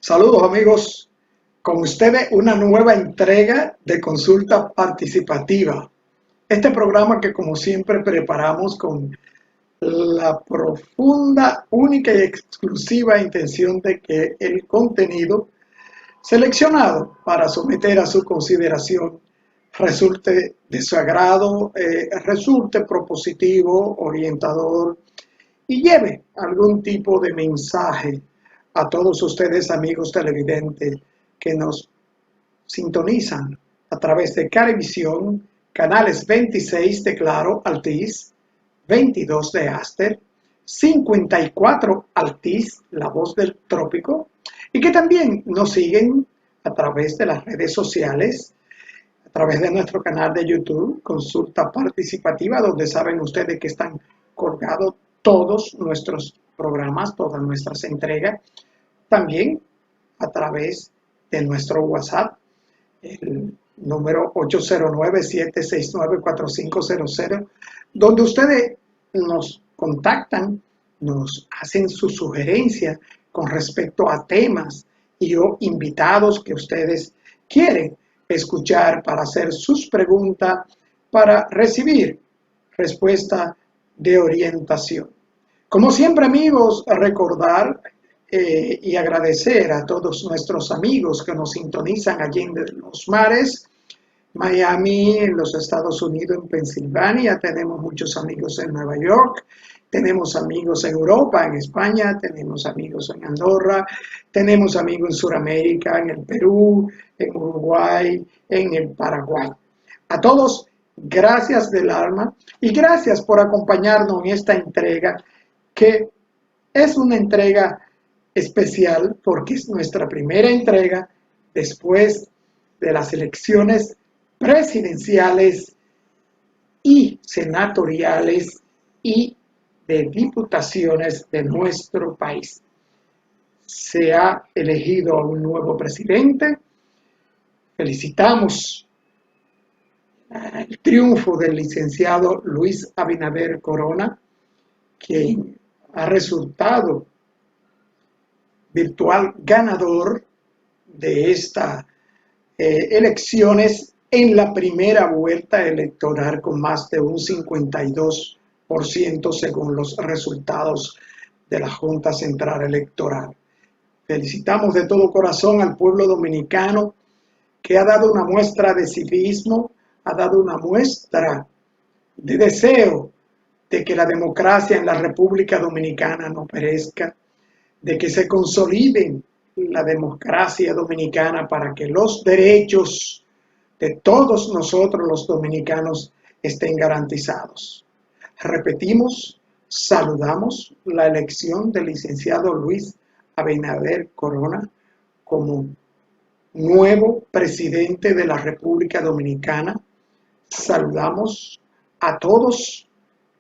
Saludos amigos, con ustedes una nueva entrega de Consulta Participativa. Este programa que como siempre preparamos con la profunda, única y exclusiva intención de que el contenido seleccionado para someter a su consideración resulte de su agrado, resulte propositivo, orientador y lleve algún tipo de mensaje a todos ustedes, amigos televidentes, que nos sintonizan a través de Carevisión, canales 26 de Claro Altiz, 22 de Aster, 54 Altiz, La Voz del Trópico, y que también nos siguen a través de las redes sociales, a través de nuestro canal de YouTube, Consulta Participativa, donde saben ustedes que están colgados todos nuestros programas, todas nuestras entregas, también a través de nuestro WhatsApp, el número 809-769-4500, donde ustedes nos contactan, nos hacen sus sugerencias con respecto a temas y o invitados que ustedes quieren escuchar para hacer sus preguntas, para recibir respuesta de orientación. Como siempre, amigos, recordar y agradecer a todos nuestros amigos que nos sintonizan allí en los mares, Miami, en los Estados Unidos, en Pensilvania, tenemos muchos amigos en Nueva York, tenemos amigos en Europa, en España, tenemos amigos en Andorra, tenemos amigos en Sudamérica, en el Perú, en Uruguay, en el Paraguay. A todos, gracias del alma y gracias por acompañarnos en esta entrega, que es una entrega especial porque es nuestra primera entrega después de las elecciones presidenciales y senatoriales y de diputaciones de nuestro país. Se ha elegido a un nuevo presidente. Felicitamos el triunfo del licenciado Luis Abinader Corona, quien ha resultado virtual ganador de estas elecciones en la primera vuelta electoral con más de un 52% según los resultados de la Junta Central Electoral. Felicitamos de todo corazón al pueblo dominicano que ha dado una muestra de civismo, ha dado una muestra de deseo de que la democracia en la República Dominicana no perezca, de que se consolide la democracia dominicana para que los derechos de todos nosotros los dominicanos estén garantizados. Repetimos, saludamos la elección del licenciado Luis Abinader Corona como nuevo presidente de la República Dominicana. Saludamos a todos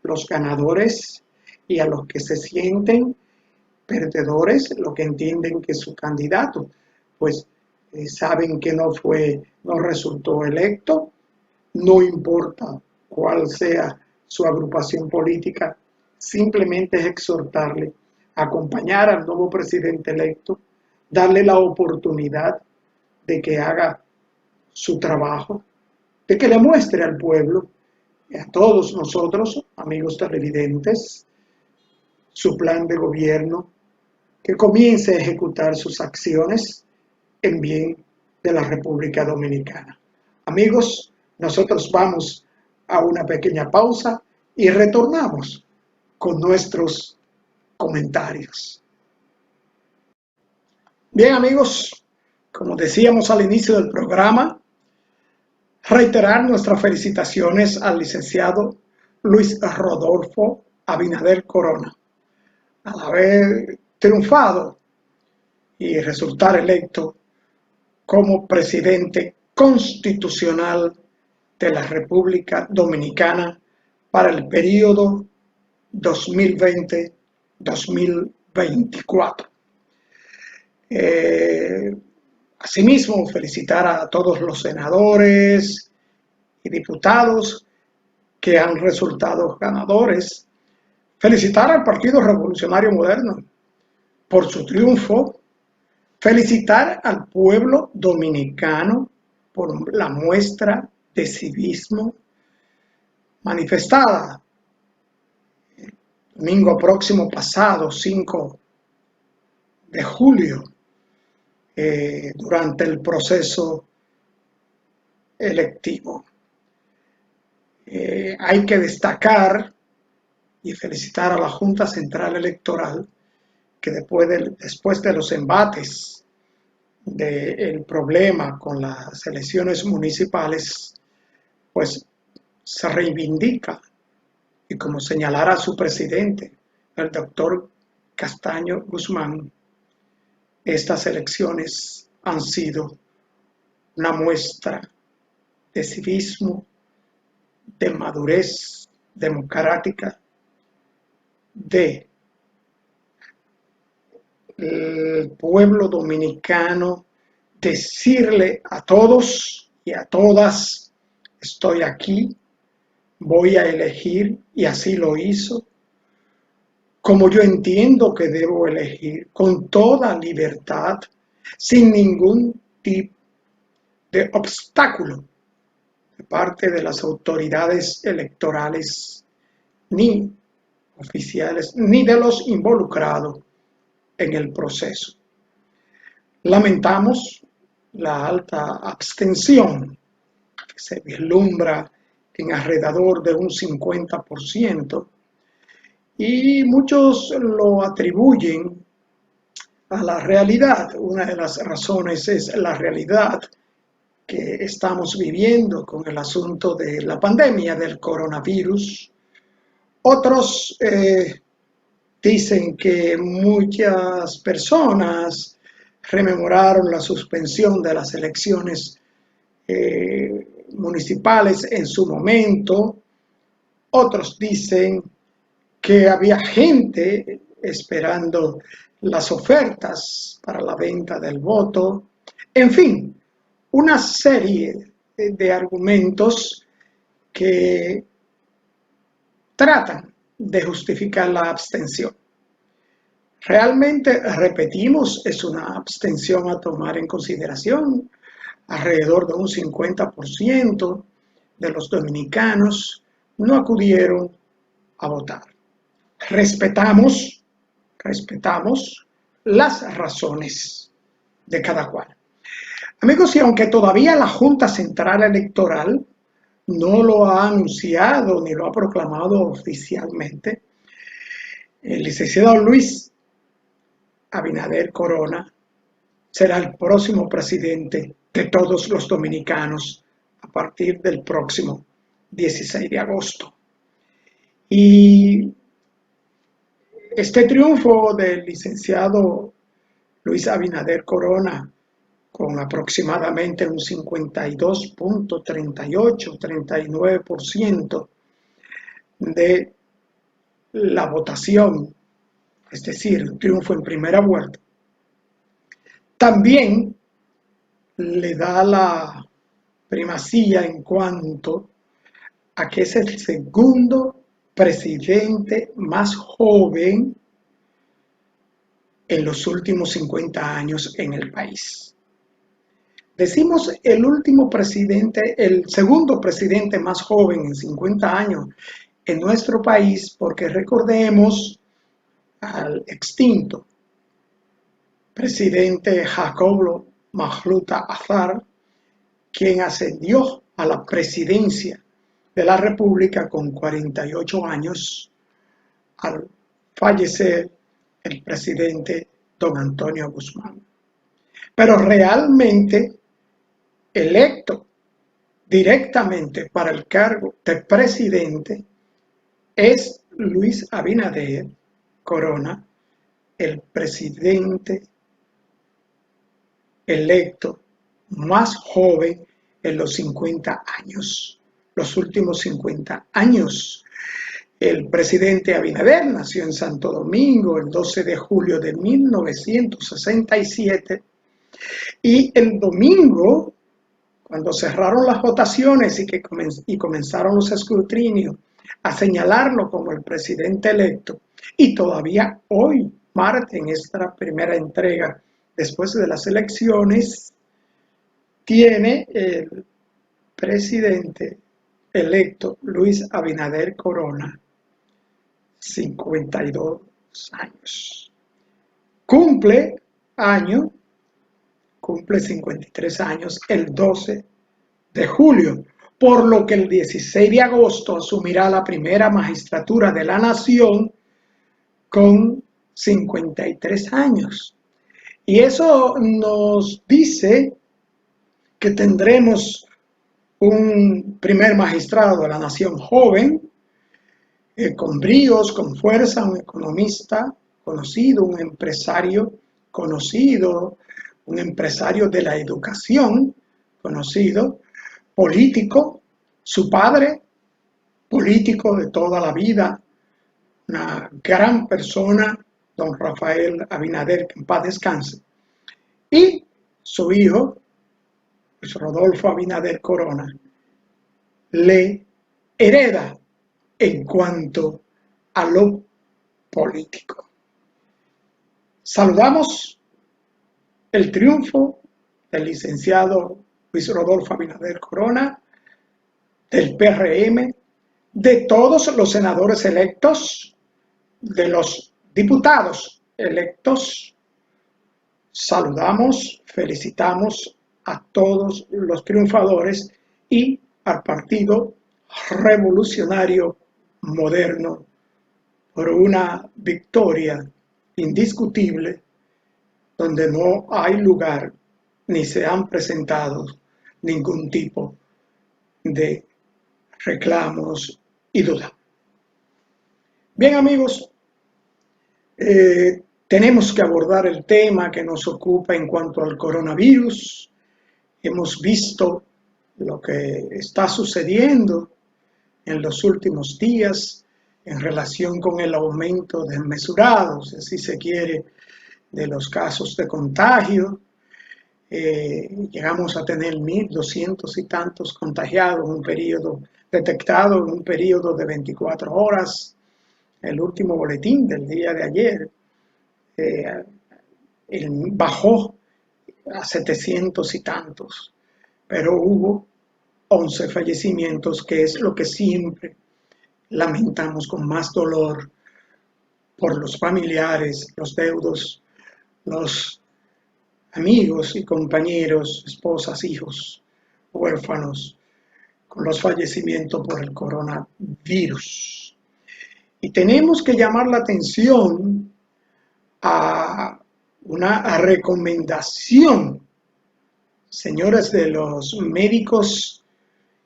los ganadores y a los que se sienten perdedores, los que entienden que su candidato, pues saben que no resultó electo, no importa cuál sea su agrupación política, simplemente es exhortarle a acompañar al nuevo presidente electo, darle la oportunidad de que haga su trabajo, de que le muestre al pueblo y a todos nosotros, amigos televidentes, su plan de gobierno, que comience a ejecutar sus acciones en bien de la República Dominicana. Amigos, nosotros vamos a una pequeña pausa y retornamos con nuestros comentarios. Bien, amigos, como decíamos al inicio del programa, reiterar nuestras felicitaciones al licenciado Luis Rodolfo Abinader Corona, al haber triunfado y resultar electo como presidente constitucional de la República Dominicana para el periodo 2020-2024. Asimismo, felicitar a todos los senadores y diputados que han resultado ganadores. Felicitar al Partido Revolucionario Moderno por su triunfo, felicitar al pueblo dominicano por la muestra de civismo manifestada el domingo próximo pasado, 5 de julio, durante el proceso electivo. Hay que destacar y felicitar a la Junta Central Electoral que después de los embates del problema con las elecciones municipales, pues se reivindica y como señalara su presidente, el doctor Castaño Guzmán, estas elecciones han sido una muestra de civismo, de madurez democrática, de el pueblo dominicano decirle a todos y a todas, estoy aquí, voy a elegir, y así lo hizo, como yo entiendo que debo elegir, con toda libertad, sin ningún tipo de obstáculo de parte de las autoridades electorales, ni oficiales, ni de los involucrados en el proceso. Lamentamos la alta abstención que se vislumbra en alrededor de un 50%, y muchos lo atribuyen a la realidad. Una de las razones es la realidad que estamos viviendo con el asunto de la pandemia del coronavirus. Otros dicen que muchas personas rememoraron la suspensión de las elecciones municipales en su momento. Otros dicen que había gente esperando las ofertas para la venta del voto. En fin, una serie de argumentos que tratan de justificar la abstención. Realmente, repetimos, es una abstención a tomar en consideración. Alrededor de un 50% de los dominicanos no acudieron a votar. Respetamos las razones de cada cual. Amigos, y aunque todavía la Junta Central Electoral no lo ha anunciado ni lo ha proclamado oficialmente, el licenciado Luis Abinader Corona será el próximo presidente de todos los dominicanos a partir del próximo 16 de agosto. Y este triunfo del licenciado Luis Abinader Corona, con aproximadamente un 52.38-39% de la votación, es decir, triunfo en primera vuelta, también le da la primacía en cuanto a que es el segundo presidente más joven en los últimos 50 años en el país. Decimos el segundo presidente más joven en 50 años en nuestro país porque recordemos al extinto presidente Jacobo Magluta Azar, quien ascendió a la presidencia de la República con 48 años al fallecer el presidente don Antonio Guzmán. Pero realmente electo directamente para el cargo de presidente es Luis Abinader Corona, el presidente electo más joven en los 50 años, los últimos 50 años. El presidente Abinader nació en Santo Domingo el 12 de julio de 1967 y el domingo, cuando cerraron las votaciones y comenzaron los escrutinios a señalarlo como el presidente electo, y todavía hoy, martes, en esta primera entrega después de las elecciones, tiene el presidente electo Luis Abinader Corona 52 años. Cumple 53 años el 12 de julio, por lo que el 16 de agosto asumirá la primera magistratura de la nación con 53 años. Y eso nos dice que tendremos un primer magistrado de la nación joven, con bríos, con fuerza, un economista conocido, un empresario conocido, un empresario de la educación conocido, político, su padre, político de toda la vida, una gran persona, don Rafael Abinader, que en paz descanse, y su hijo, pues Rodolfo Abinader Corona, le hereda en cuanto a lo político. Saludamos el triunfo del licenciado Luis Rodolfo Abinader Corona, del PRM, de todos los senadores electos, de los diputados electos. Saludamos, felicitamos a todos los triunfadores y al Partido Revolucionario Moderno por una victoria indiscutible donde no hay lugar ni se han presentado ningún tipo de reclamos y duda. Bien, amigos, tenemos que abordar el tema que nos ocupa en cuanto al coronavirus. Hemos visto lo que está sucediendo en los últimos días en relación con el aumento desmesurado, si así se quiere, de los casos de contagio. Llegamos a tener 1.200 y tantos contagiados en un periodo detectado en un periodo de 24 horas. El último boletín del día de ayer bajó a 700 y tantos, pero hubo 11 fallecimientos, que es lo que siempre lamentamos con más dolor por los familiares, los deudos, los amigos y compañeros, esposas, hijos, huérfanos, con los fallecimientos por el coronavirus. Y tenemos que llamar la atención a una recomendación, señores, de los médicos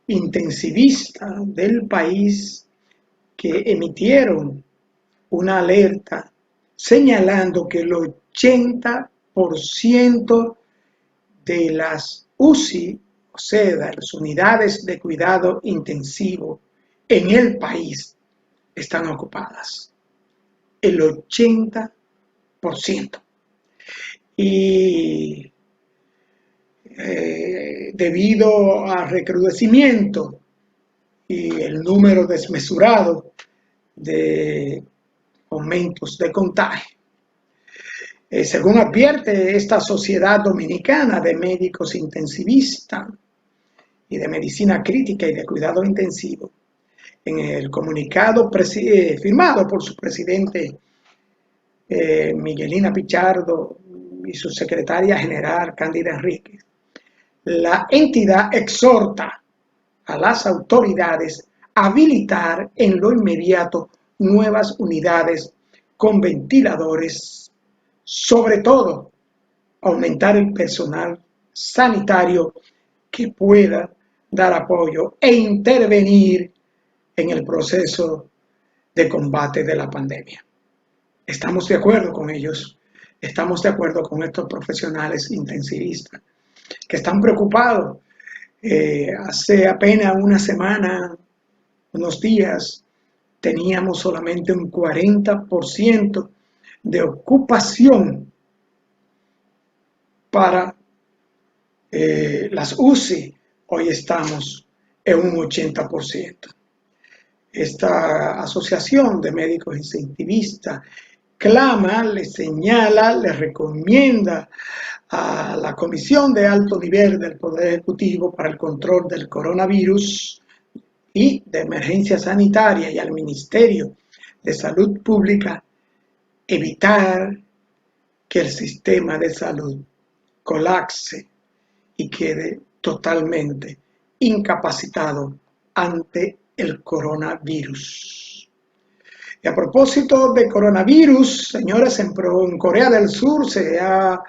intensivistas del país, que emitieron una alerta señalando que el 80% de las UCI, o sea, de las unidades de cuidado intensivo en el país, están ocupadas. El 80%. Y debido al recrudecimiento y el número desmesurado de aumentos de contagio, según advierte esta Sociedad Dominicana de Médicos Intensivistas y de Medicina Crítica y de Cuidado Intensivo, en el comunicado firmado por su presidente Miguelina Pichardo y su secretaria general Cándida Enríquez, la entidad exhorta a las autoridades a habilitar en lo inmediato nuevas unidades con ventiladores, sobre todo aumentar el personal sanitario que pueda dar apoyo e intervenir en el proceso de combate de la pandemia. Estamos de acuerdo con ellos, estamos de acuerdo con estos profesionales intensivistas que están preocupados. Hace apenas una semana, unos días, teníamos solamente un 40% de ocupación para las UCI. Hoy estamos en un 80%. Esta asociación de médicos incentivistas clama, le señala, le recomienda a la Comisión de Alto Nivel del Poder Ejecutivo para el Control del Coronavirus y de Emergencia Sanitaria y al Ministerio de Salud Pública evitar que el sistema de salud colapse y quede totalmente incapacitado ante el coronavirus. Y a propósito de coronavirus, señores, en Corea del Sur se ha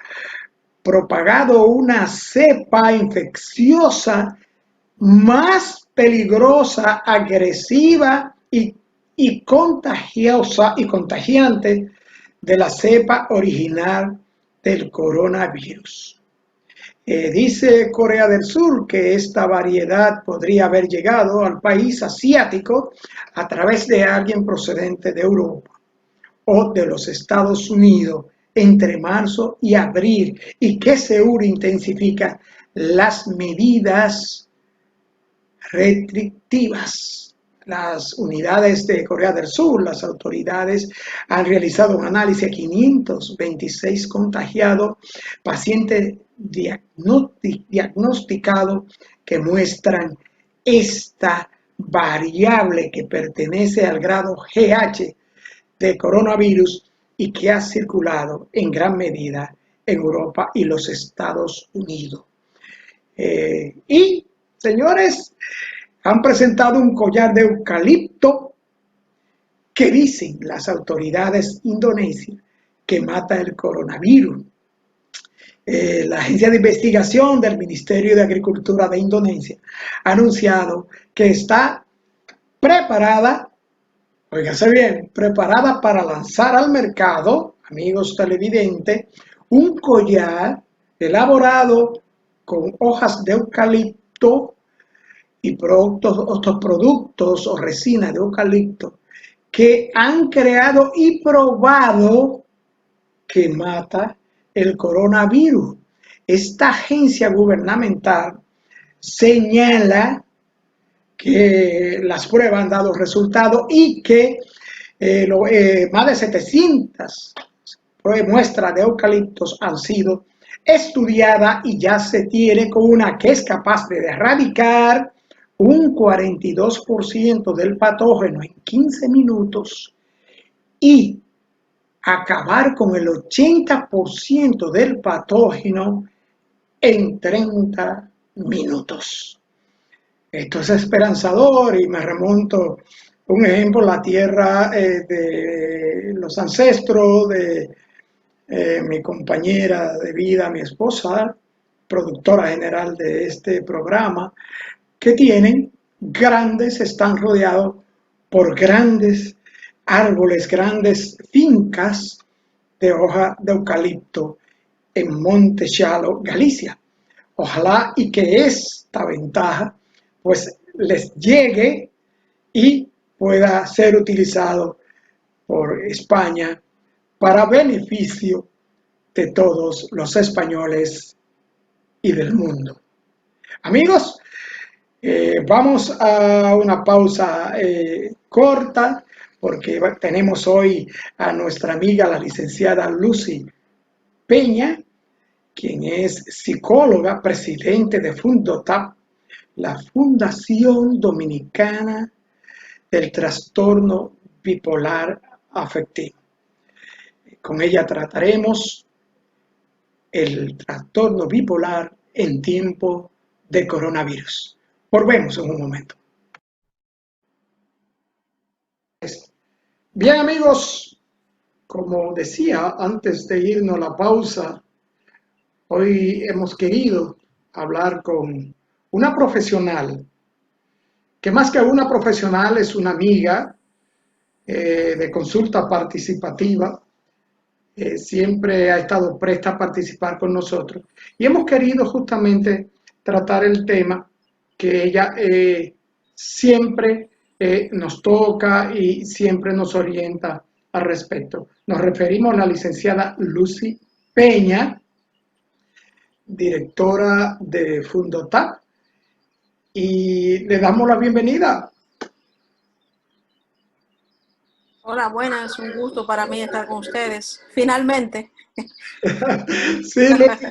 propagado una cepa infecciosa más peligrosa, agresiva y contagiosa y contagiante de la cepa original del coronavirus. Dice Corea del Sur que esta variedad podría haber llegado al país asiático a través de alguien procedente de Europa o de los Estados Unidos entre marzo y abril, y que Seúl intensifica las medidas restrictivas. Las unidades de Corea del Sur, las autoridades han realizado un análisis de 526 contagiados, pacientes diagnosticados que muestran esta variable que pertenece al grado GH de coronavirus y que ha circulado en gran medida en Europa y los Estados Unidos. Y, señores, han presentado un collar de eucalipto que dicen las autoridades indonesias que mata el coronavirus. La agencia de investigación del Ministerio de Agricultura de Indonesia ha anunciado que está preparada, óigase bien, preparada para lanzar al mercado, amigos televidentes, un collar elaborado con hojas de eucalipto y otros productos o resina de eucalipto que han creado y probado que mata el coronavirus. Esta agencia gubernamental señala que las pruebas han dado resultados y que más de 700 muestras de eucaliptos han sido estudiadas y ya se tiene con una que es capaz de erradicar un 42% del patógeno en 15 minutos y acabar con el 80% del patógeno en 30 minutos. Esto es esperanzador y me remonto, un ejemplo, la tierra de los ancestros de mi compañera de vida, mi esposa, productora general de este programa, que tienen están rodeados por grandes árboles, grandes fincas de hoja de eucalipto en Monte Chalo, Galicia. Ojalá y que esta ventaja pues les llegue y pueda ser utilizado por España para beneficio de todos los españoles y del mundo. Amigos, vamos a una pausa corta porque tenemos hoy a nuestra amiga la licenciada Lucy Peña, quien es psicóloga, presidente de Fundotap, la Fundación Dominicana del Trastorno Bipolar Afectivo. Con ella trataremos el trastorno bipolar en tiempo de coronavirus. Volvemos en un momento. Bien, amigos, como decía antes de irnos a la pausa, hoy hemos querido hablar con una profesional, que más que una profesional es una amiga de consulta participativa, siempre ha estado presta a participar con nosotros. Y hemos querido justamente tratar el tema que ella siempre nos toca y siempre nos orienta al respecto. Nos referimos a la licenciada Lucy Peña, directora de Fundotap, y le damos la bienvenida. Hola, buenas, un gusto para mí estar con ustedes. Finalmente. Sí, Lucy,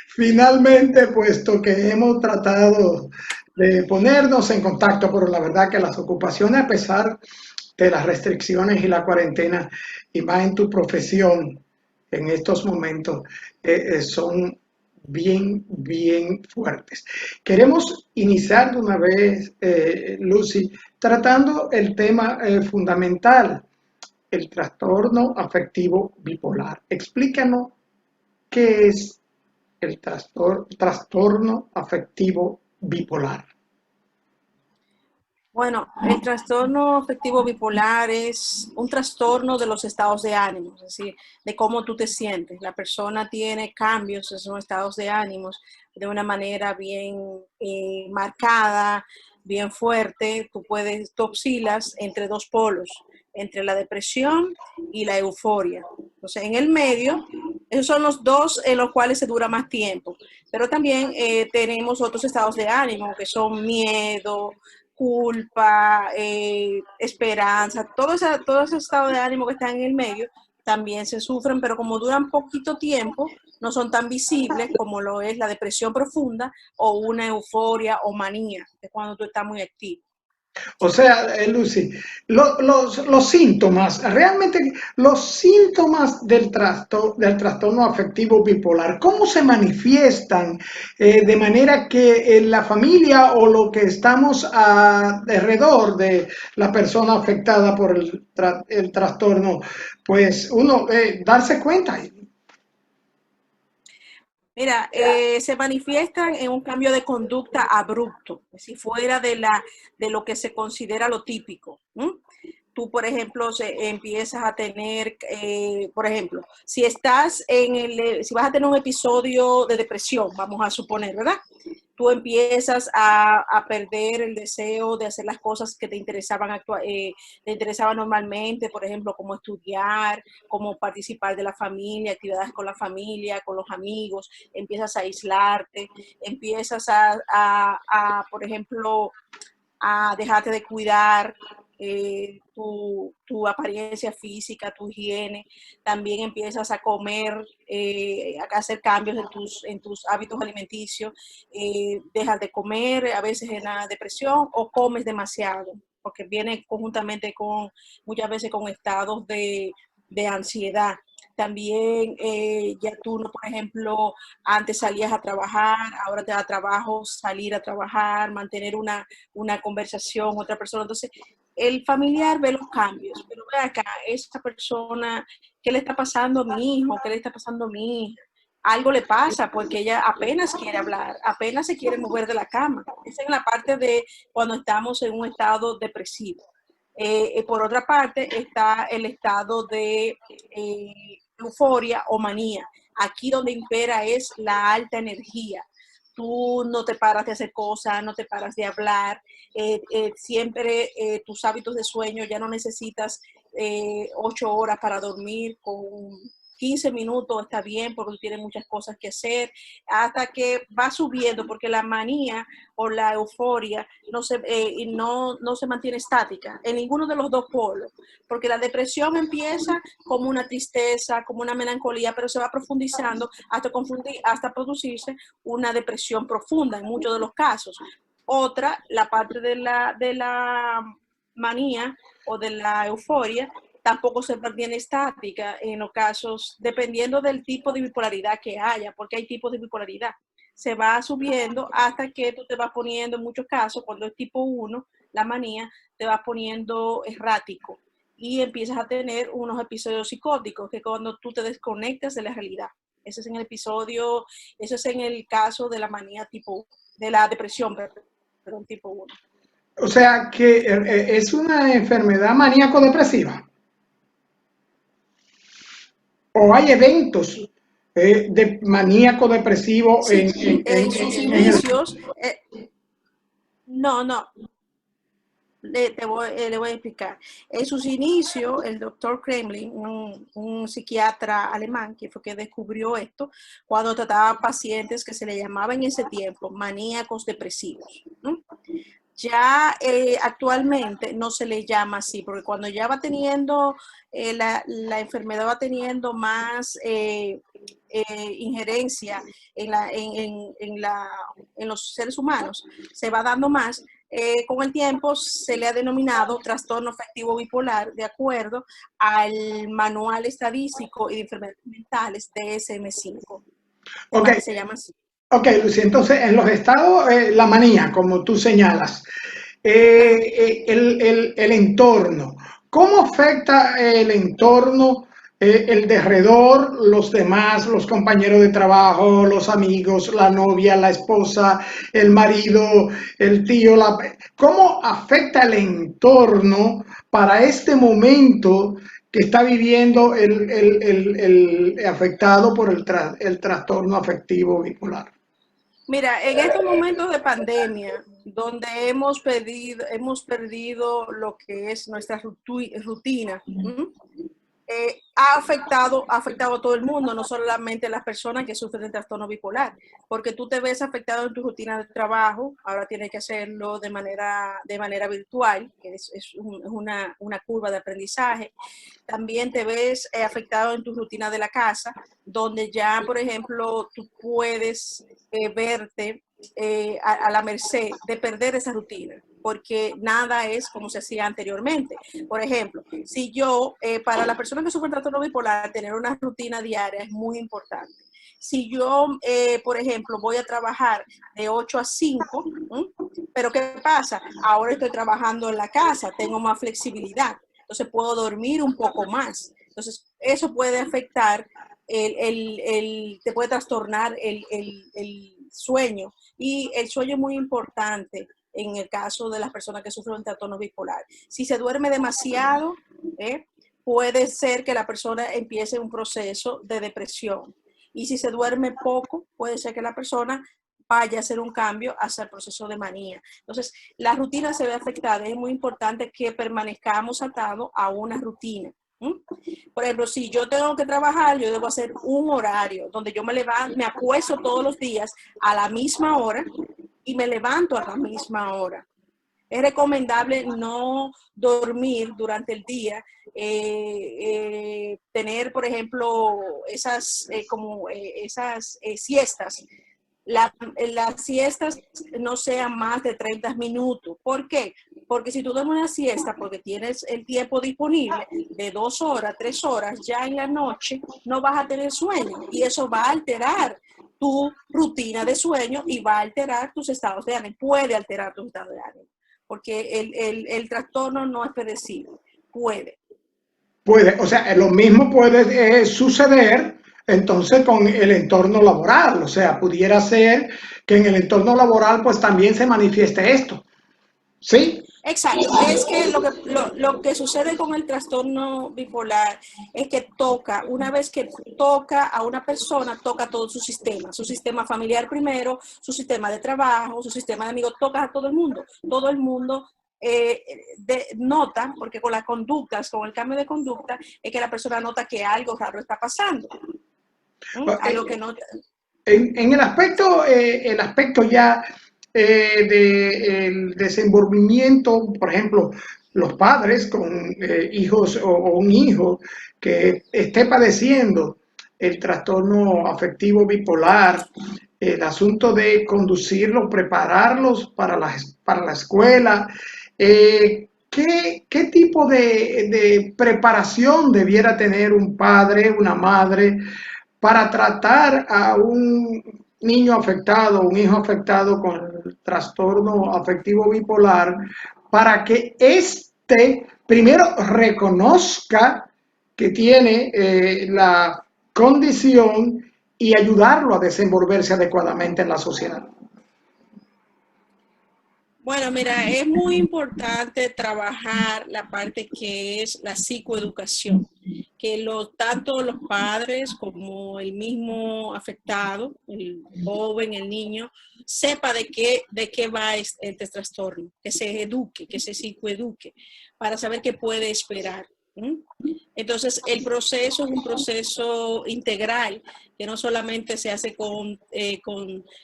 finalmente, puesto que hemos tratado de ponernos en contacto, pero la verdad que las ocupaciones, a pesar de las restricciones y la cuarentena, y más en tu profesión en estos momentos, son bien fuertes. Queremos iniciar de una vez, Lucy, tratando el tema fundamental, el trastorno afectivo bipolar. Explícanos qué es el trastorno afectivo bipolar. Bueno, el trastorno afectivo bipolar es un trastorno de los estados de ánimo, es decir, de cómo tú te sientes. La persona tiene cambios en sus estados de ánimos de una manera bien marcada, bien fuerte. Tú oscilas entre dos polos, entre la depresión y la euforia. Entonces, en el medio, esos son los dos en los cuales se dura más tiempo. Pero también tenemos otros estados de ánimo que son miedo, culpa, esperanza, todo ese estado de ánimo que está en el medio también se sufren, pero como duran poquito tiempo, no son tan visibles como lo es la depresión profunda o una euforia o manía, que es cuando tú estás muy activo. O sea, Lucy, los síntomas, realmente los síntomas del trastorno afectivo bipolar, ¿cómo se manifiestan? De manera que la familia o lo que estamos alrededor de la persona afectada por el trastorno, pues uno darse cuenta. Mira, se manifiestan en un cambio de conducta abrupto, si fuera de lo que se considera lo típico. Tú, por ejemplo, empiezas a tener, por ejemplo, si vas a tener un episodio de depresión, vamos a suponer, ¿verdad? Tú empiezas a perder el deseo de hacer las cosas que te interesaban normalmente, por ejemplo, como estudiar, como participar de la familia, actividades con la familia, con los amigos, empiezas a aislarte, empiezas por ejemplo, a dejarte de cuidar tu apariencia física, tu higiene, también empiezas a comer, a hacer cambios en tus hábitos alimenticios, dejas de comer a veces en la depresión o comes demasiado, porque viene conjuntamente muchas veces con estados de ansiedad. También ya tú, no, por ejemplo, antes salías a trabajar, ahora te da trabajo salir a trabajar, mantener una conversación, otra persona. Entonces, el familiar ve los cambios, pero ve acá, esta persona, ¿qué le está pasando a mi hijo? ¿Qué le está pasando a mi hija? Algo le pasa porque ella apenas quiere hablar, apenas se quiere mover de la cama. Esa es la parte de cuando estamos en un estado depresivo. Por otra parte está el estado de euforia o manía. Aquí donde impera es la alta energía. Tú no te paras de hacer cosas, no te paras de hablar, siempre tus hábitos de sueño, ya no necesitas 8 horas para dormir, con 15 minutos está bien porque tú tienes muchas cosas que hacer, hasta que va subiendo, porque la manía o la euforia no se mantiene estática en ninguno de los dos polos, porque la depresión empieza como una tristeza, como una melancolía, pero se va profundizando hasta producirse una depresión profunda en muchos de los casos. Otra, la parte de la manía o de la euforia, tampoco se mantiene estática en los casos, dependiendo del tipo de bipolaridad que haya, porque hay tipos de bipolaridad. Se va subiendo hasta que tú te vas poniendo, en muchos casos, cuando es tipo 1, la manía, te vas poniendo errático y empiezas a tener unos episodios psicóticos, que cuando tú te desconectas de la realidad. Ese es en el episodio, eso es en el caso de la manía tipo, de la depresión, perdón, tipo 1. O sea que es una enfermedad maníaco-depresiva. O hay eventos de maníaco depresivo Sí, en sus en el... inicios, no, no, le voy a explicar. En sus inicios, el doctor Kremlin, un psiquiatra alemán, que fue que descubrió esto, cuando trataba pacientes que se le llamaba en ese tiempo maníacos depresivos, ¿no? Ya actualmente no se le llama así, porque cuando ya va teniendo, la enfermedad va teniendo más injerencia en los seres humanos, se va dando más. Con el tiempo se le ha denominado trastorno afectivo bipolar de acuerdo al manual estadístico y de enfermedades mentales DSM-5. Ok, Se llama así. ok, Lucy, entonces en los estados, la manía, como tú señalas, Ajá. el entorno, ¿cómo afecta el entorno, el derredor, los demás, los compañeros de trabajo, los amigos, la novia, la esposa, el marido, el tío, cómo afecta el entorno para este momento que está viviendo el afectado por el trastorno afectivo bipolar? Mira, en estos momentos de pandemia, donde hemos perdido lo que es nuestra rutina, ¿m? Ha afectado a todo el mundo, no solamente a las personas que sufren de trastorno bipolar, porque tú te ves afectado en tu rutina de trabajo, ahora tienes que hacerlo de manera virtual, que es una curva de aprendizaje. También te ves afectado en tu rutina de la casa, donde ya, por ejemplo, tú puedes verte a la merced de perder esa rutina, porque nada es como se hacía anteriormente. Por ejemplo, si yo, para la persona que sufre trastorno bipolar, tener una rutina diaria es muy importante. Si yo, por ejemplo, voy a trabajar de 8 a 5, ¿m? Pero ¿qué pasa? Ahora estoy trabajando en la casa, tengo más flexibilidad, entonces puedo dormir un poco más. Entonces, eso puede afectar, te puede trastornar el sueño. Y el sueño es muy importante en el caso de las personas que sufren un trastorno bipolar. Si se duerme demasiado, ¿eh? Puede ser que la persona empiece un proceso de depresión. Y si se duerme poco, puede ser que la persona vaya a hacer un cambio hacia el proceso de manía. Entonces, la rutina se ve afectada. Es muy importante que permanezcamos atados a una rutina. Por ejemplo, si yo tengo que trabajar, yo debo hacer un horario donde yo me levanto, me acuesto todos los días a la misma hora y me levanto a la misma hora. Es recomendable no dormir durante el día, tener, por ejemplo, esas siestas. Las siestas no sean más de 30 minutos. ¿Por qué? Porque si tú duermes una siesta, porque tienes el tiempo disponible de 2 horas, 3 horas, ya en la noche no vas a tener sueño y eso va a alterar tu rutina de sueño y va a alterar tus estados de ánimo, puede alterar tus estados de ánimo, porque el trastorno no es predecible, puede. Puede, o sea, lo mismo puede suceder entonces con el entorno laboral, o sea, pudiera ser que en el entorno laboral pues también se manifieste esto, ¿sí? Exacto, es que lo que sucede con el trastorno bipolar es que toca, una vez que toca a una persona, toca todo su sistema familiar primero, su sistema de trabajo, su sistema de amigos, toca a todo el mundo nota, porque con las conductas, con el cambio de conducta, es que la persona nota que algo raro está pasando, algo que no. En el aspecto ya del desenvolvimiento, por ejemplo, los padres con hijos o un hijo que esté padeciendo el trastorno afectivo bipolar, el asunto de conducirlos, prepararlos para la escuela, ¿qué tipo de preparación debiera tener un padre, una madre, para tratar a un niño afectado, un hijo afectado con el trastorno afectivo bipolar, para que éste primero reconozca que tiene la condición y ayudarlo a desenvolverse adecuadamente en la sociedad? Bueno, mira, es muy importante trabajar la parte que es la psicoeducación, que tanto los padres como el mismo afectado, el joven, el niño, sepa de qué va este trastorno, que se eduque, que se psicoeduque, para saber qué puede esperar. ¿Mm? Entonces, el proceso es un proceso integral que no solamente se hace con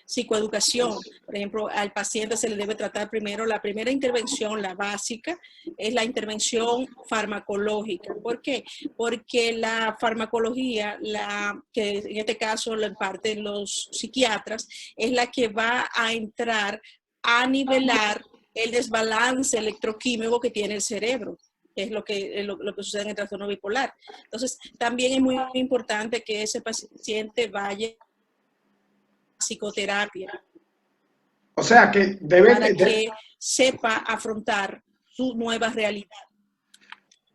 psicoeducación. Por ejemplo, al paciente se le debe tratar primero, la primera intervención, la básica, es la intervención farmacológica. ¿Por qué? Porque la farmacología, que en este caso lo imparten los psiquiatras, es la que va a entrar a nivelar el desbalance electroquímico que tiene el cerebro. Es lo que sucede en el trastorno bipolar. Entonces, también es muy importante que ese paciente vaya a psicoterapia. O sea, que para que sepa afrontar su nueva realidad.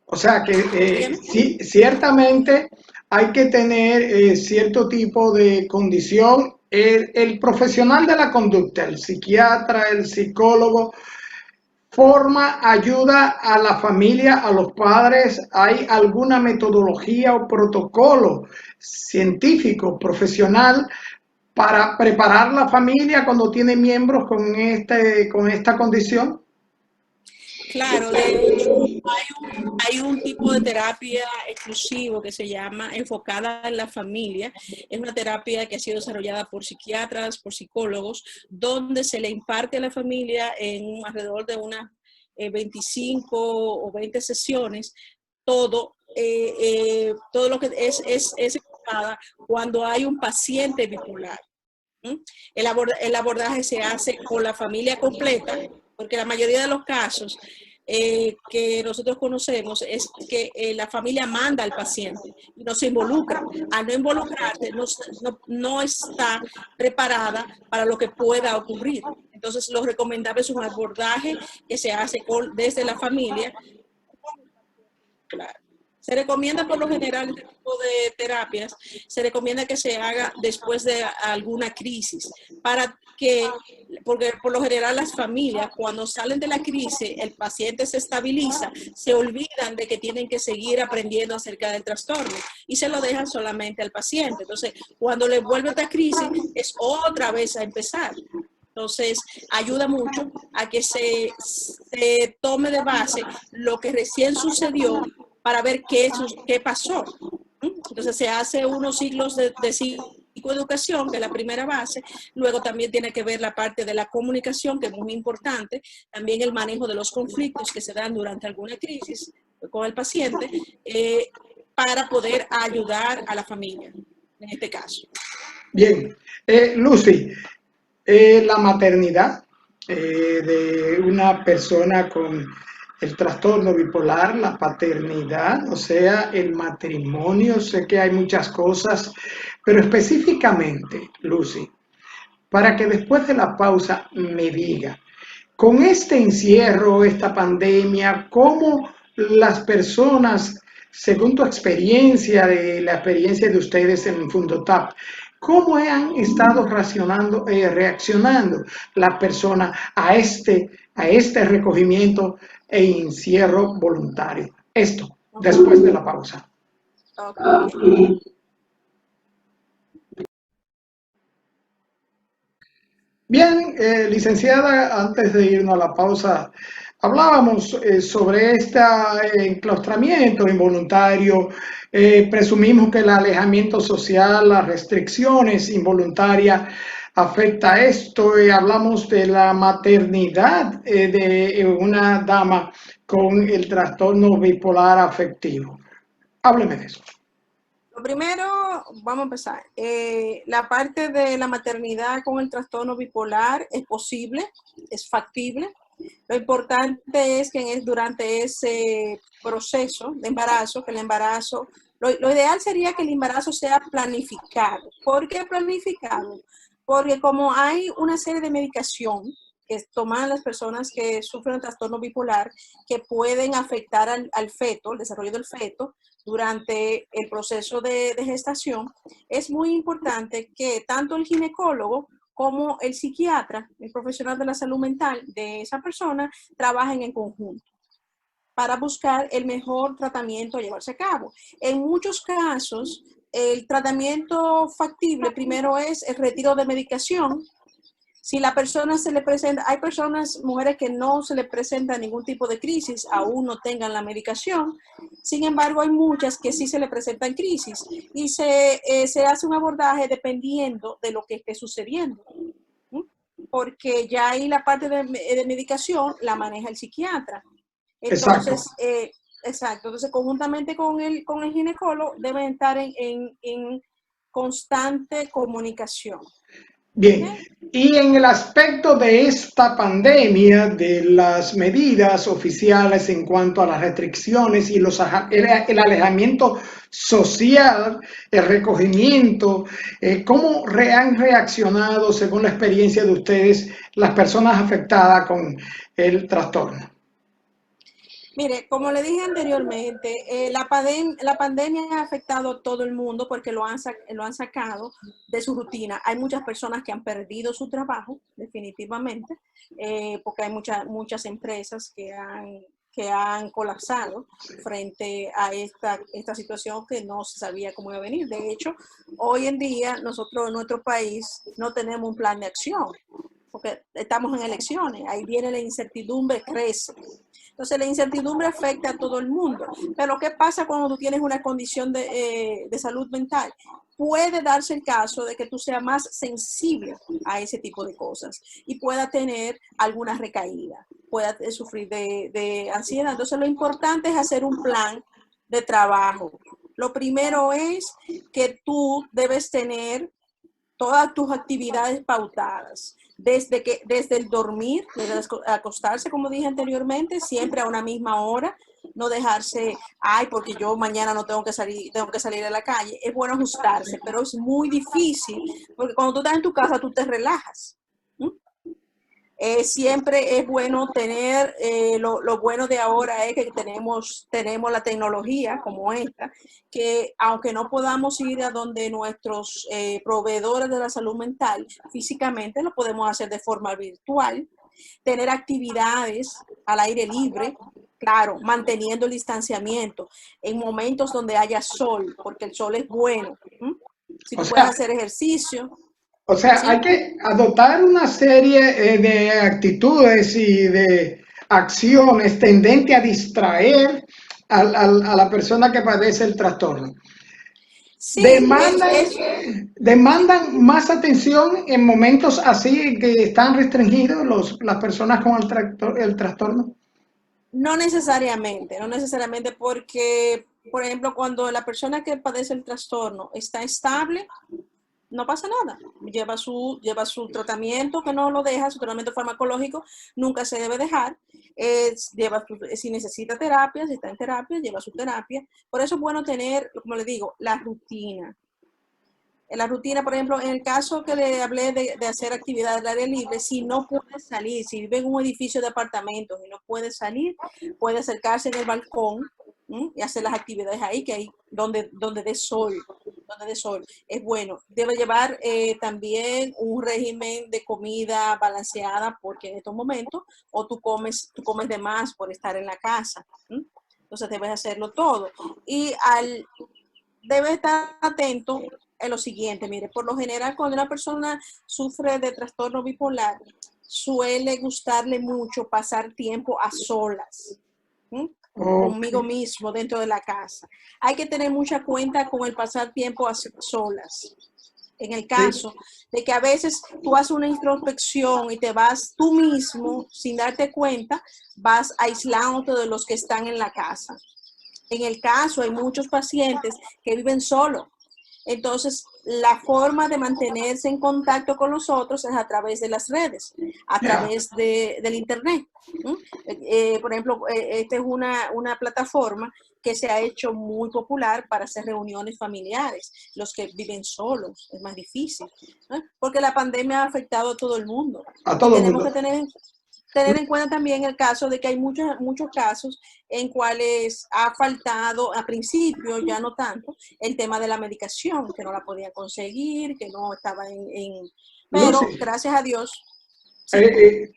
O sea, que sí, ciertamente hay que tener cierto tipo de condición. El profesional de la conducta, el psiquiatra, el psicólogo, forma, ayuda a la familia, a los padres. ¿Hay alguna metodología o protocolo científico, profesional para preparar la familia cuando tiene miembros con esta condición? Claro, de hecho hay un tipo de terapia exclusivo que se llama enfocada en la familia. Es una terapia que ha sido desarrollada por psiquiatras, por psicólogos, donde se le imparte a la familia en alrededor de unas 25 o 20 sesiones, todo lo que es enfocada cuando hay un paciente bipolar. El abordaje se hace con la familia completa, porque la mayoría de los casos que nosotros conocemos es que la familia manda al paciente y no se involucra. Al no involucrarse, no está preparada para lo que pueda ocurrir. Entonces, lo recomendable es un abordaje que se hace desde la familia. Claro. Se recomienda por lo general este tipo de terapias, se recomienda que se haga después de alguna crisis, porque por lo general las familias cuando salen de la crisis, el paciente se estabiliza, se olvidan de que tienen que seguir aprendiendo acerca del trastorno y se lo dejan solamente al paciente. Entonces, cuando le vuelve otra crisis, es otra vez a empezar. Entonces, ayuda mucho a que se tome de base lo que recién sucedió para ver qué pasó. Entonces, se hace unos ciclos de psicoeducación, que es la primera base. Luego también tiene que ver la parte de la comunicación, que es muy importante. También el manejo de los conflictos que se dan durante alguna crisis con el paciente, para poder ayudar a la familia, en este caso. Bien. Lucy, la maternidad de una persona con el trastorno bipolar, la paternidad, o sea, el matrimonio, sé que hay muchas cosas, pero específicamente, Lucy, para que después de la pausa me diga, con este encierro, esta pandemia, ¿cómo las personas, según tu experiencia, de la experiencia de ustedes en Fundotap, cómo han estado reaccionando las personas a este recogimiento e encierro voluntario? Esto, después de la pausa. Okay. Bien, licenciada, antes de irnos a la pausa, hablábamos sobre este enclaustramiento involuntario. Presumimos que el alejamiento social, las restricciones involuntarias afecta esto. Hablamos de la maternidad de una dama con el trastorno bipolar afectivo. Hábleme de eso. Lo primero, vamos a empezar. La parte de la maternidad con el trastorno bipolar es posible, es factible. Lo importante es que durante ese proceso de embarazo, que el embarazo, lo ideal sería que el embarazo sea planificado. ¿Por qué planificado? Porque como hay una serie de medicación que toman las personas que sufren trastorno bipolar, que pueden afectar al feto, el desarrollo del feto, durante el proceso de gestación, es muy importante que tanto el ginecólogo como el psiquiatra, el profesional de la salud mental de esa persona, trabajen en conjunto para buscar el mejor tratamiento a llevarse a cabo. En muchos casos, el tratamiento factible primero es el retiro de medicación. Si la persona se le presenta, hay personas, mujeres que no se le presenta ningún tipo de crisis, aún no tengan la medicación. Sin embargo, hay muchas que sí se le presentan crisis y se hace un abordaje dependiendo de lo que esté sucediendo. Porque ya ahí la parte de medicación la maneja el psiquiatra. Entonces, exacto. Entonces, conjuntamente con el ginecólogo, deben estar en constante comunicación. Bien, y en el aspecto de esta pandemia, de las medidas oficiales en cuanto a las restricciones y el alejamiento social, el recogimiento, ¿cómo han reaccionado, según la experiencia de ustedes, las personas afectadas con el trastorno? Mire, como le dije anteriormente, la pandemia ha afectado a todo el mundo porque lo han sacado de su rutina. Hay muchas personas que han perdido su trabajo, definitivamente, porque hay muchas empresas que han colapsado frente a esta situación que no se sabía cómo iba a venir. De hecho, hoy en día nosotros en nuestro país no tenemos un plan de acción porque estamos en elecciones. Ahí viene la incertidumbre, crece. Entonces la incertidumbre afecta a todo el mundo. Pero ¿qué pasa cuando tú tienes una condición de salud mental? Puede darse el caso de que tú seas más sensible a ese tipo de cosas y pueda tener alguna recaída, pueda sufrir de ansiedad. Entonces lo importante es hacer un plan de trabajo. Lo primero es que tú debes tener todas tus actividades pautadas. Desde el dormir, desde acostarse, como dije anteriormente, siempre a una misma hora, no dejarse, ay, porque yo mañana no tengo que salir a la calle. Es bueno ajustarse, pero es muy difícil, porque cuando tú estás en tu casa, tú te relajas. Siempre es bueno tener, lo bueno de ahora es que tenemos la tecnología como esta, que aunque no podamos ir a donde nuestros proveedores de la salud mental físicamente, lo podemos hacer de forma virtual, tener actividades al aire libre, claro, manteniendo el distanciamiento en momentos donde haya sol, porque el sol es bueno. Si tú puedes hacer ejercicio. O sea, ¿sí? hay que adoptar una serie de actitudes y de acciones tendentes a distraer a la persona que padece el trastorno. Sí, sí. Demandan más atención en momentos así que están restringidos las personas con el trastorno. No necesariamente porque, por ejemplo, cuando la persona que padece el trastorno está estable, no pasa nada. Lleva su tratamiento, que no lo deja, su tratamiento farmacológico nunca se debe dejar. Si necesita terapia, si está en terapia, lleva su terapia. Por eso es bueno tener, como le digo, la rutina. En la rutina, por ejemplo, en el caso que le hablé de hacer actividades al aire libre, si no puede salir, si vive en un edificio de apartamentos y no puede salir, puede acercarse en el balcón y hacer las actividades ahí, que hay donde dé sol, es bueno. Debe llevar también un régimen de comida balanceada, porque en estos momentos o tú comes de más por estar en la casa. Entonces debes hacerlo todo. Y debe estar atento en lo siguiente. Mire, por lo general, cuando una persona sufre de trastorno bipolar, suele gustarle mucho pasar tiempo a solas, conmigo mismo dentro de la casa. Hay que tener mucha cuenta con el pasar tiempo a solas. En el caso de que a veces tú haces una introspección y te vas tú mismo, sin darte cuenta, vas aislándote de los que están en la casa. En el caso, hay muchos pacientes que viven solos. Entonces, la forma de mantenerse en contacto con los otros es a través de las redes, a través del Internet. Por ejemplo, esta es una plataforma que se ha hecho muy popular para hacer reuniones familiares. Los que viven solos es más difícil, ¿no? Porque la pandemia ha afectado a todo el mundo. A todo el mundo. Que tener en cuenta también el caso de que hay muchos casos en cuales ha faltado, a principio, ya no tanto, el tema de la medicación, que no la podían conseguir, que no estaba pero Lucy, gracias a Dios. Sí.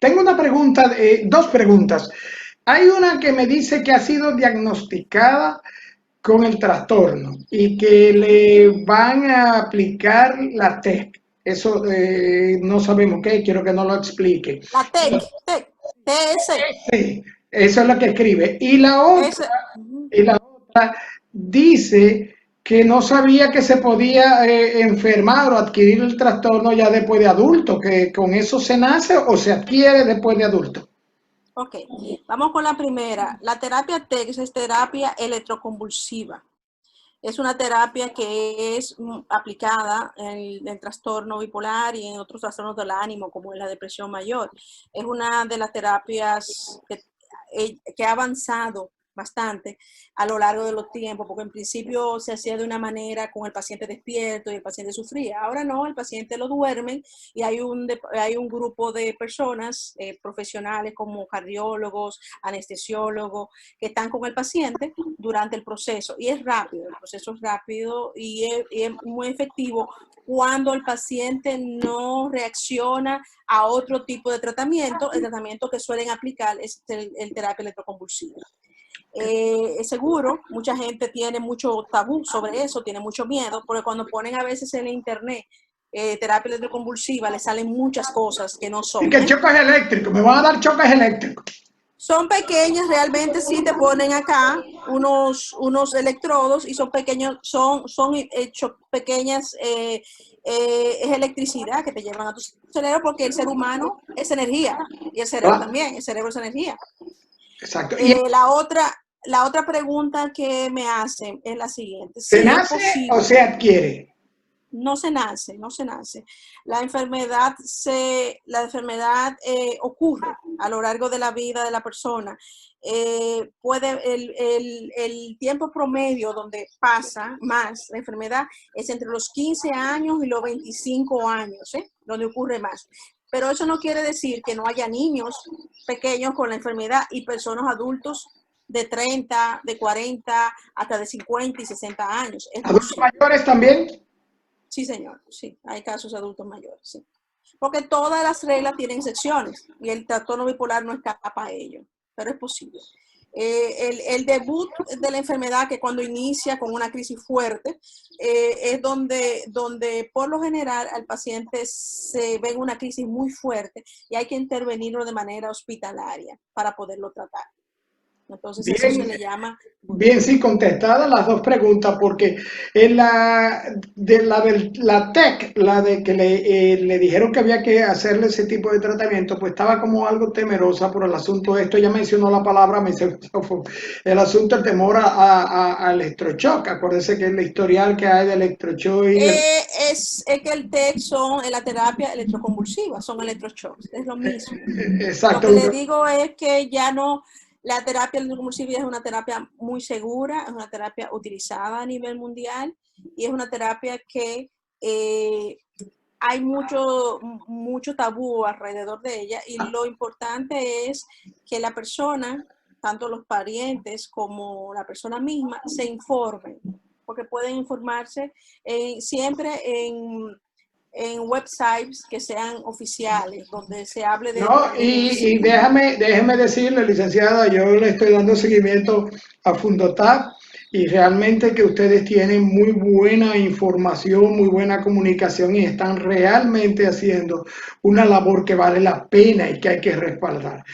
tengo una pregunta, dos preguntas. Hay una que me dice que ha sido diagnosticada con el trastorno y que le van a aplicar la TEC, Eso no sabemos qué, quiero que nos lo explique. La TS, Sí, eso es lo que escribe. ese, ujú. Y la otra dice que no sabía que se podía enfermar o adquirir el trastorno ya después de adulto, que con eso se nace o se adquiere después de adulto. Ok, vamos con la primera. La terapia TEC es terapia electroconvulsiva. Es una terapia que es aplicada en el trastorno bipolar y en otros trastornos del ánimo, como en la depresión mayor. Es una de las terapias que ha avanzado bastante a lo largo de los tiempos, porque en principio se hacía de una manera con el paciente despierto y el paciente sufría. Ahora no, el paciente lo duermen y hay un grupo de personas profesionales como cardiólogos, anestesiólogos, que están con el paciente durante el proceso. Y es rápido, el proceso es rápido y es muy efectivo cuando el paciente no reacciona a otro tipo de tratamiento. El tratamiento que suelen aplicar es el terapia electroconvulsiva. Seguro, mucha gente tiene mucho tabú sobre eso, tiene mucho miedo, porque cuando ponen a veces en internet terapia electroconvulsiva, le salen muchas cosas que no Y son. que choques eléctricos, me van a dar choques eléctricos. Son pequeñas, realmente sí te ponen acá unos electrodos y son pequeños, son hechos pequeñas, es electricidad que te llevan a tu cerebro porque el ser humano es energía y el cerebro ¿Verdad? también, el cerebro es energía. Exacto. Y Eh, la otra, la otra pregunta que me hacen es la siguiente. ¿se Si es nace o posible, se adquiere? no se nace, no se nace. La enfermedad ocurre a lo largo de la vida de la persona. El tiempo promedio donde pasa más la enfermedad es entre los 15 años y los 25 años, donde ocurre más. Pero eso no quiere decir que no haya niños pequeños con la enfermedad y personas adultos de 30, de 40, hasta de 50 y 60 años. Es ¿Adultos posible. mayores también? Sí, señor, sí, hay casos de adultos mayores, sí. Porque todas las reglas tienen excepciones y el trastorno bipolar no escapa a ello, pero es posible. El debut de la enfermedad, que cuando inicia con una crisis fuerte, es donde por lo general al paciente se ve una crisis muy fuerte y hay que intervenirlo de manera hospitalaria para poderlo tratar. Entonces eso se Bien, le llama. bien, sí, contestadas las dos preguntas, porque en la TEC, la de que le dijeron que había que hacerle ese tipo de tratamiento, pues estaba como algo temerosa por el asunto. Esto ya mencionó la palabra, el asunto, el temor a electroshock. Acuérdese que el historial que hay de electroshock Es que el TEC son en la terapia electroconvulsiva, son electroshocks, es lo mismo. Lo exacto. que le digo es que ya no, la terapia electroconvulsiva es una terapia muy segura, es una terapia utilizada a nivel mundial y es una terapia que hay mucho tabú alrededor de ella y lo importante es que la persona, tanto los parientes como la persona misma, se informen, porque pueden informarse siempre en websites que sean oficiales, donde se hable No, de y déjeme decirle, licenciada, yo le estoy dando seguimiento a Fundotap y realmente que ustedes tienen muy buena información, muy buena comunicación y están realmente haciendo una labor que vale la pena y que hay que respaldar.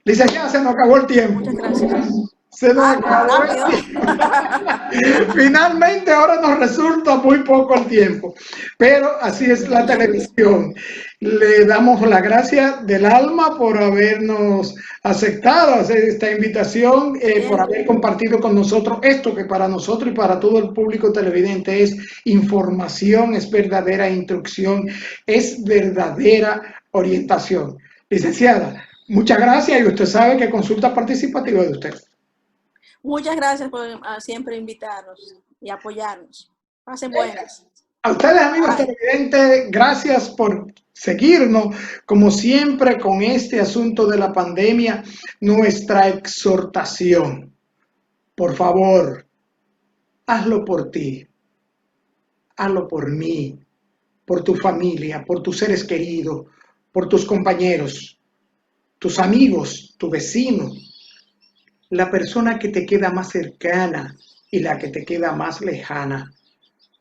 Licenciada, se nos acabó el tiempo. muchas gracias. Se nos Ah, acabó el rápido. tiempo. Finalmente ahora nos resulta muy poco el tiempo, pero así es la televisión. Le damos la gracia del alma por habernos aceptado hacer esta invitación, por Siempre. haber compartido con nosotros esto que para nosotros y para todo el público televidente es información, es verdadera instrucción, es verdadera orientación. Licenciada, muchas gracias y usted sabe que consulta participativa de usted. Muchas gracias por siempre invitarnos y apoyarnos. Pasen buenas. A ustedes, amigos Bye. televidentes, gracias por seguirnos, como siempre, con este asunto de la pandemia, nuestra exhortación. Por favor, hazlo por ti, hazlo por mí, por tu familia, por tus seres queridos, por tus compañeros, tus amigos, tu vecino, la persona que te queda más cercana y la que te queda más lejana.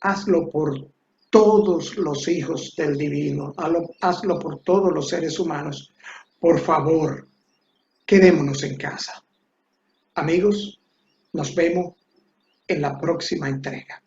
Hazlo por todos los hijos del divino, hazlo por todos los seres humanos. Por favor, quedémonos en casa. Amigos, nos vemos en la próxima entrega.